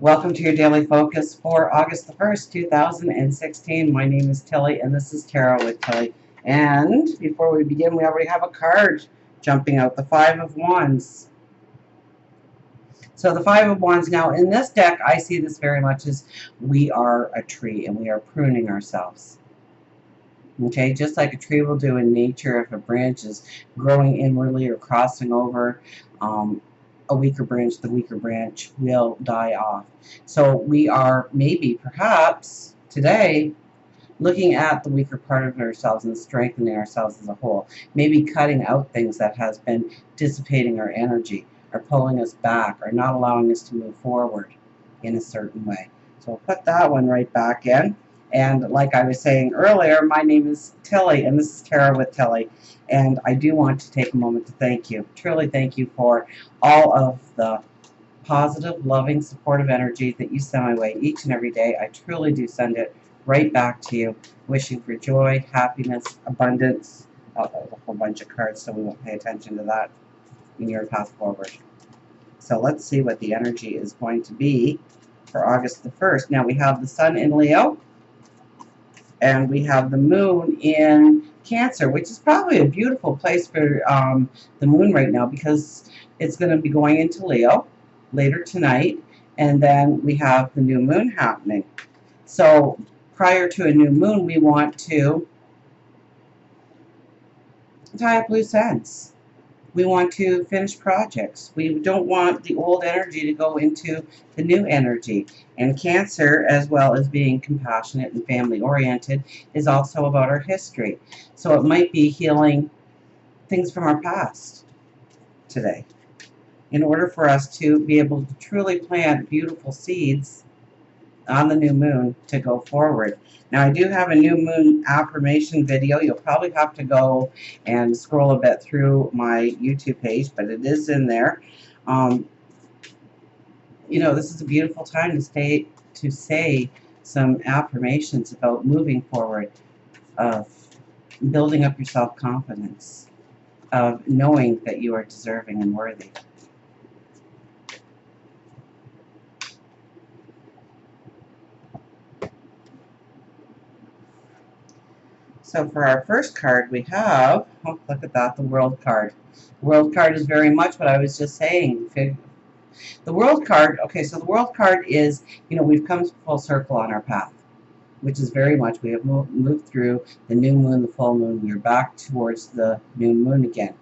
Welcome to your daily focus for August the 1st, 2016. My name is Tilly, and this is Tarot with Tilly. And before we begin, we already have a card jumping out, the Five of Wands. So the Five of Wands, now in this deck, I see this very much as we are a tree and we are pruning ourselves. Okay, just like a tree will do in nature if a branch is growing inwardly or crossing over a weaker branch, the weaker branch will die off. So we are maybe, perhaps, today, looking at the weaker part of ourselves and strengthening ourselves as a whole. Maybe cutting out things that has been dissipating our energy, or pulling us back, or not allowing us to move forward in a certain way. So we'll put that one right back in. And like I was saying earlier, my name is Tilly, and this is Tarot with Tilly. And I do want to take a moment to thank you, truly thank you for all of the positive, loving, supportive energy that you send my way each and every day. I truly do send it right back to you, wishing for joy, happiness, abundance. Oh, there's a whole bunch of cards, so we won't pay attention to that in your path forward. So let's see what the energy is going to be for August the 1st. Now we have the Sun in Leo, and we have the Moon in Cancer, which is probably a beautiful place for the Moon right now, because it's going to be going into Leo later tonight, and then we have the new moon happening. So prior to a new moon, we want to tie up loose ends. We want to finish projects. We don't want the old energy to go into the new energy. And Cancer, as well as being compassionate and family oriented, is also about our history. So it might be healing things from our past today, in order for us to be able to truly plant beautiful seeds on the new moon to go forward. Now I do have a new moon affirmation video. You'll probably have to go and scroll a bit through my YouTube page, but it is in there. You know, this is a beautiful time to say some affirmations about moving forward, of building up your self-confidence, of knowing that you are deserving and worthy. So for our first card, we have, oh, look at that, the World card. The World card is very much what I was just saying. The World card, okay, so the World card is, you know, we've come full circle on our path, which is very much, we have moved through the new moon, the full moon, we are back towards the new moon again.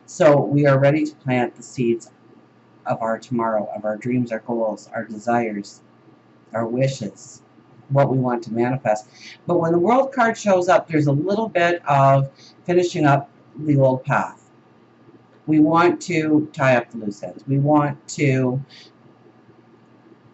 So we are ready to plant the seeds of our tomorrow, of our dreams, our goals, our desires, our wishes, what we want to manifest. But when the World card shows up, there's a little bit of finishing up the old path. We want to tie up the loose ends. We want to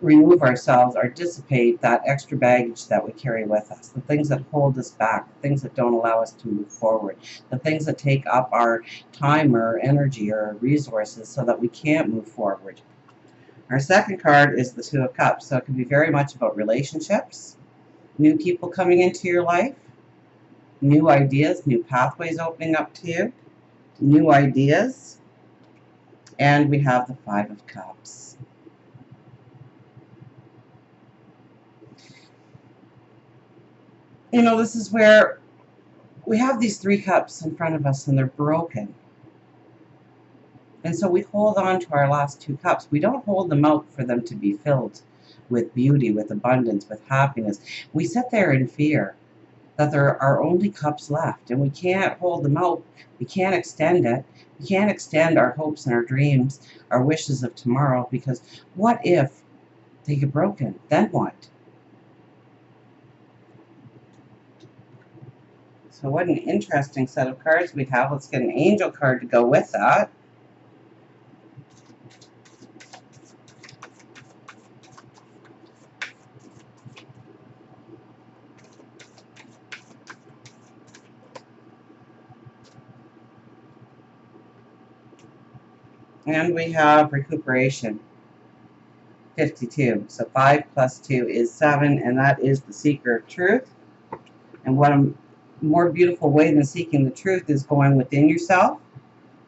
remove ourselves or dissipate that extra baggage that we carry with us, the things that hold us back, the things that don't allow us to move forward, the things that take up our time or energy or resources so that we can't move forward. Our second card is the Two of Cups, so it can be very much about relationships, new people coming into your life, new ideas, new pathways opening up to you, new ideas, and we have the Five of Cups. You know, this is where we have these three cups in front of us and they're broken. And so we hold on to our last two cups. We don't hold them out for them to be filled with beauty, with abundance, with happiness. We sit there in fear that there are only cups left, and we can't hold them out. We can't extend it. We can't extend our hopes and our dreams, our wishes of tomorrow, because what if they get broken? Then what? So what an interesting set of cards we have. Let's get an angel card to go with that. And we have Recuperation, 52. So 5 plus 2 is 7, and that is the seeker of truth. And what a more beautiful way than seeking the truth is going within yourself,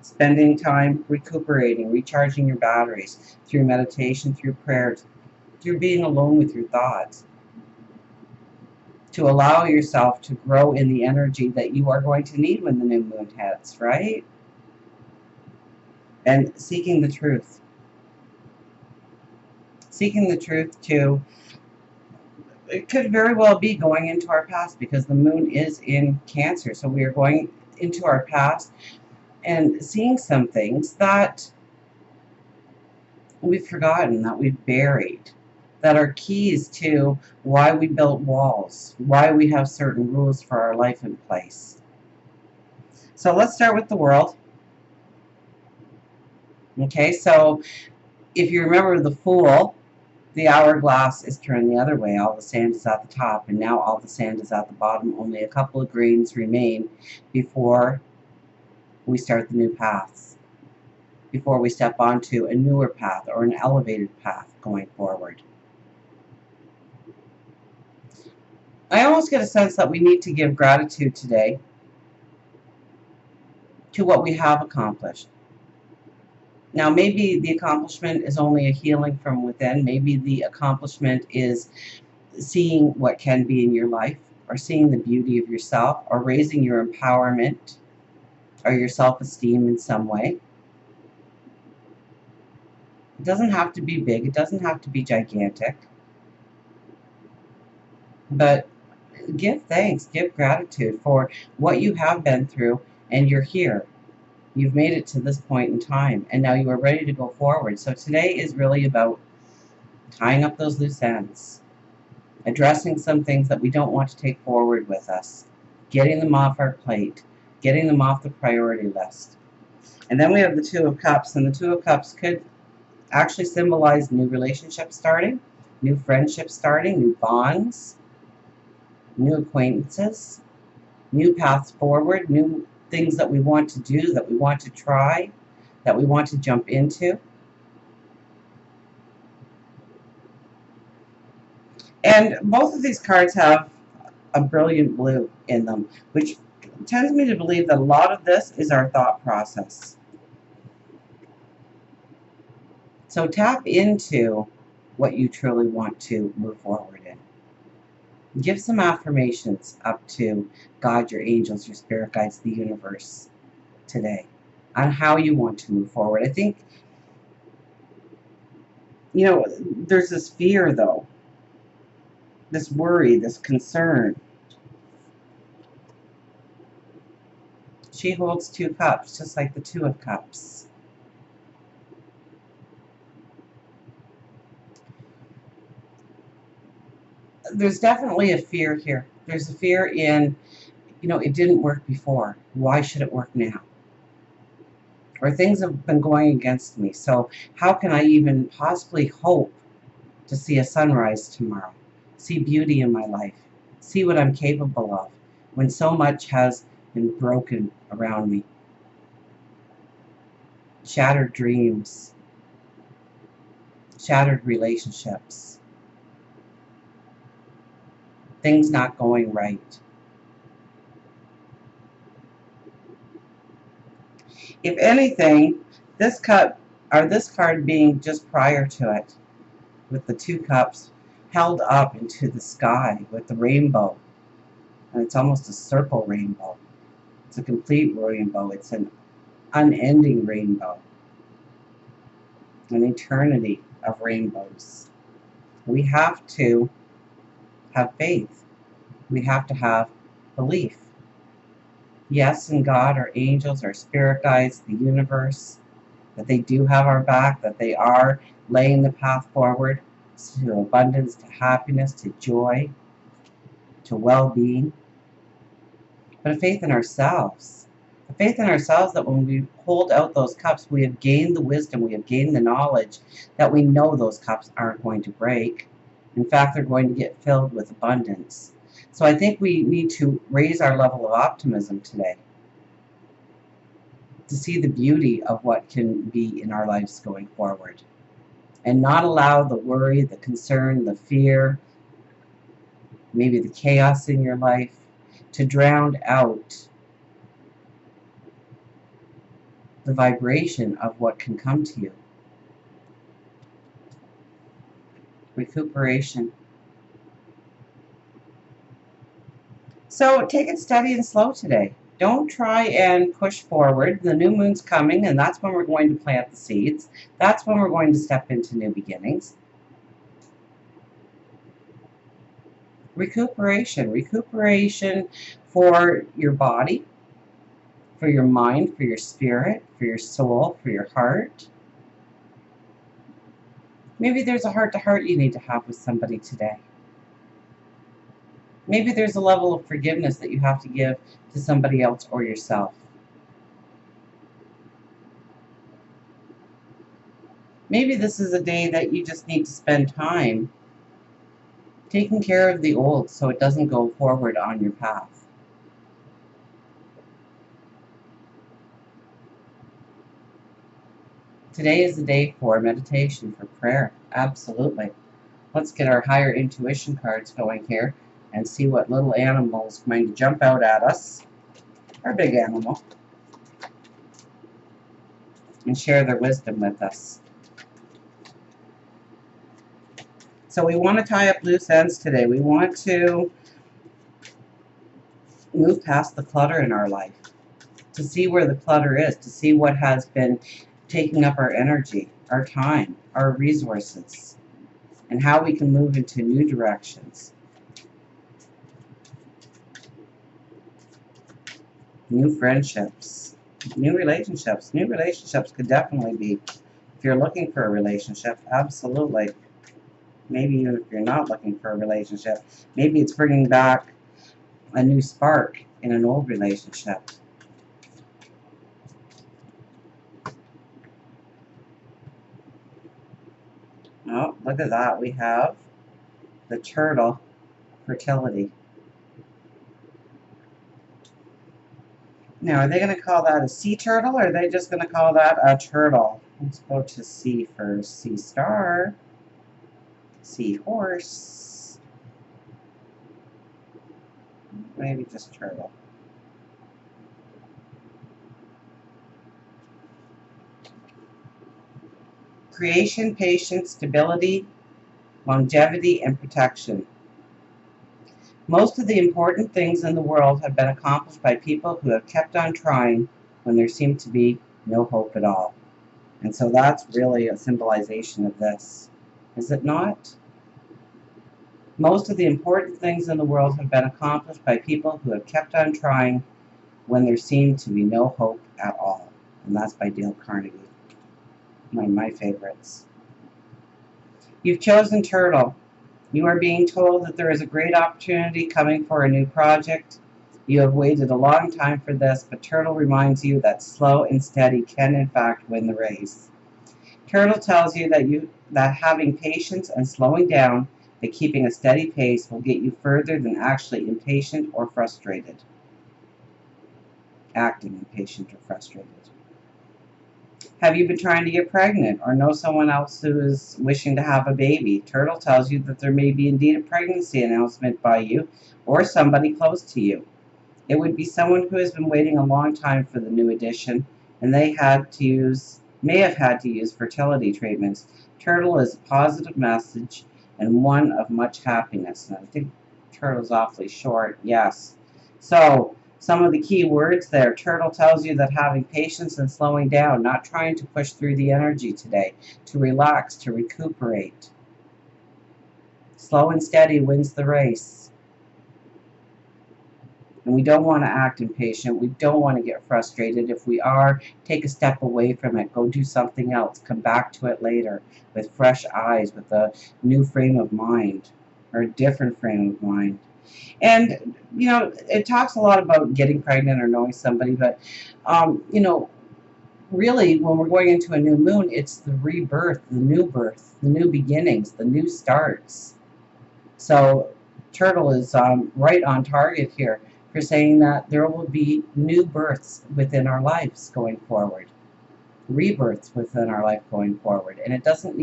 spending time recuperating, recharging your batteries through meditation, through prayers, You're being alone with your thoughts. To allow yourself to grow in the energy that you are going to need when the new moon hits, right? And seeking the truth. Seeking the truth too. It could very well be going into our past because the moon is in Cancer. So we are going into our past and seeing some things that we've forgotten, that we've buried, that are keys to why we built walls, why we have certain rules for our life in place. So let's start with the world. Okay, so if you remember the Fool, the hourglass is turned the other way. All the sand is at the top, and now all the sand is at the bottom. Only a couple of grains remain before we start the new paths, before we step onto a newer path or an elevated path going forward. I almost get a sense that we need to give gratitude today to what we have accomplished. Now, maybe the accomplishment is only a healing from within. Maybe the accomplishment is seeing what can be in your life, or seeing the beauty of yourself, or raising your empowerment or your self-esteem in some way. It doesn't have to be big. It doesn't have to be gigantic. But give thanks, give gratitude for what you have been through, and you're here. You've made it to this point in time, and now you are ready to go forward. So today is really about tying up those loose ends, addressing some things that we don't want to take forward with us, getting them off our plate, getting them off the priority list. And then we have the Two of Cups, and the Two of Cups could actually symbolize new relationships starting, new friendships starting, new bonds, new acquaintances, new paths forward, new things that we want to do, that we want to try, that we want to jump into. And both of these cards have a brilliant blue in them, which tends me to believe that a lot of this is our thought process. So tap into what you truly want to move forward in. Give some affirmations up to God, your angels, your spirit guides, the universe today on how you want to move forward. I think, there's this fear though, this worry, this concern. She holds two cups, just like the Two of Cups. There's definitely a fear here. There's a fear in, it didn't work before. Why should it work now? Or things have been going against me. So how can I even possibly hope to see a sunrise tomorrow? See beauty in my life? See what I'm capable of when so much has been broken around me? Shattered dreams, shattered relationships, things not going right. If anything, this card being just prior to it, with the two cups held up into the sky with the rainbow, and it's almost a circle rainbow. It's a complete rainbow. It's an unending rainbow, an eternity of rainbows. We have to have faith. We have to have belief. Yes, in God, our angels, our spirit guides, the universe, that they do have our back, that they are laying the path forward to abundance, to happiness, to joy, to well-being. But a faith in ourselves. A faith in ourselves that when we hold out those cups, we have gained the wisdom, we have gained the knowledge that we know those cups aren't going to break. In fact, they're going to get filled with abundance. So I think we need to raise our level of optimism today to see the beauty of what can be in our lives going forward, and not allow the worry, the concern, the fear, maybe the chaos in your life to drown out the vibration of what can come to you. Recuperation. So take it steady and slow today. Don't try and push forward. The new moon's coming, and that's when we're going to plant the seeds. That's when we're going to step into new beginnings. Recuperation. Recuperation for your body, for your mind, for your spirit, for your soul, for your heart. Maybe there's a heart-to-heart you need to have with somebody today. Maybe there's a level of forgiveness that you have to give to somebody else or yourself. Maybe this is a day that you just need to spend time taking care of the old so it doesn't go forward on your path. Today is the day for meditation, for prayer. Absolutely. Let's get our higher intuition cards going here and see what little animal is going to jump out at us, or big animal, and share their wisdom with us. So we want to tie up loose ends today. We want to move past the clutter in our life, to see where the clutter is, to see what has been taking up our energy, our time, our resources, and how we can move into new directions. New friendships, new relationships. New relationships could definitely be, if you're looking for a relationship, absolutely. Maybe even if you're not looking for a relationship, maybe it's bringing back a new spark in an old relationship. Oh, look at that. We have the turtle, fertility. Now, are they going to call that a sea turtle, or are they just going to call that a turtle? Let's go to sea first. Sea star, sea horse, maybe just turtle. Creation, patience, stability, longevity, and protection. Most of the important things in the world have been accomplished by people who have kept on trying when there seemed to be no hope at all. And so that's really a symbolization of this, is it not? Most of the important things in the world have been accomplished by people who have kept on trying when there seemed to be no hope at all. And that's by Dale Carnegie, one of my favorites. You've chosen turtle. You are being told that there is a great opportunity coming for a new project. You have waited a long time for this, but turtle reminds you that slow and steady can in fact win the race. Turtle tells you that having patience and slowing down, but keeping a steady pace will get you further than actually impatient or frustrated. Acting impatient or frustrated. Have you been trying to get pregnant or know someone else who is wishing to have a baby? Turtle tells you that there may be indeed a pregnancy announcement by you or somebody close to you. It would be someone who has been waiting a long time for the new addition, and may have had to use fertility treatments. Turtle is a positive message and one of much happiness. And I think turtle's awfully short, yes. So, some of the key words there. Turtle tells you that having patience and slowing down, not trying to push through the energy today, to relax, to recuperate. Slow and steady wins the race. And we don't want to act impatient. We don't want to get frustrated. If we are, take a step away from it. Go do something else. Come back to it later with fresh eyes, with a new frame of mind, or a different frame of mind. And, you know, it talks a lot about getting pregnant or knowing somebody, but, you know, really, when we're going into a new moon, it's the rebirth, the new beginnings, the new starts. So Turtle is right on target here for saying that there will be new births within our lives going forward, rebirths within our life going forward. And it doesn't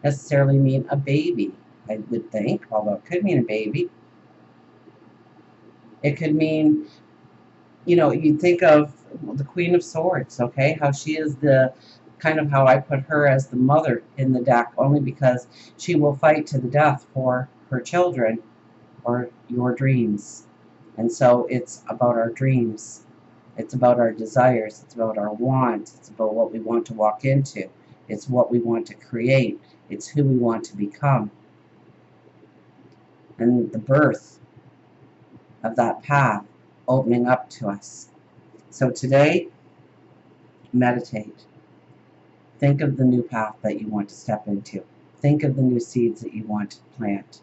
necessarily mean a baby, I would think, although it could mean a baby. It could mean, you know, you think of the Queen of Swords, okay? How she is the kind of how I put her as the mother in the deck, only because she will fight to the death for her children or your dreams. And so it's about our dreams. It's about our desires. It's about our wants. It's about what we want to walk into. It's what we want to create. It's who we want to become. And the birth of that path opening up to us. So today, meditate. Think of the new path that you want to step into. Think of the new seeds that you want to plant.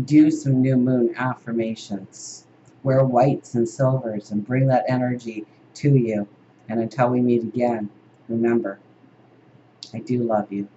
Do some new moon affirmations. Wear whites and silvers and bring that energy to you. And until we meet again, remember, I do love you.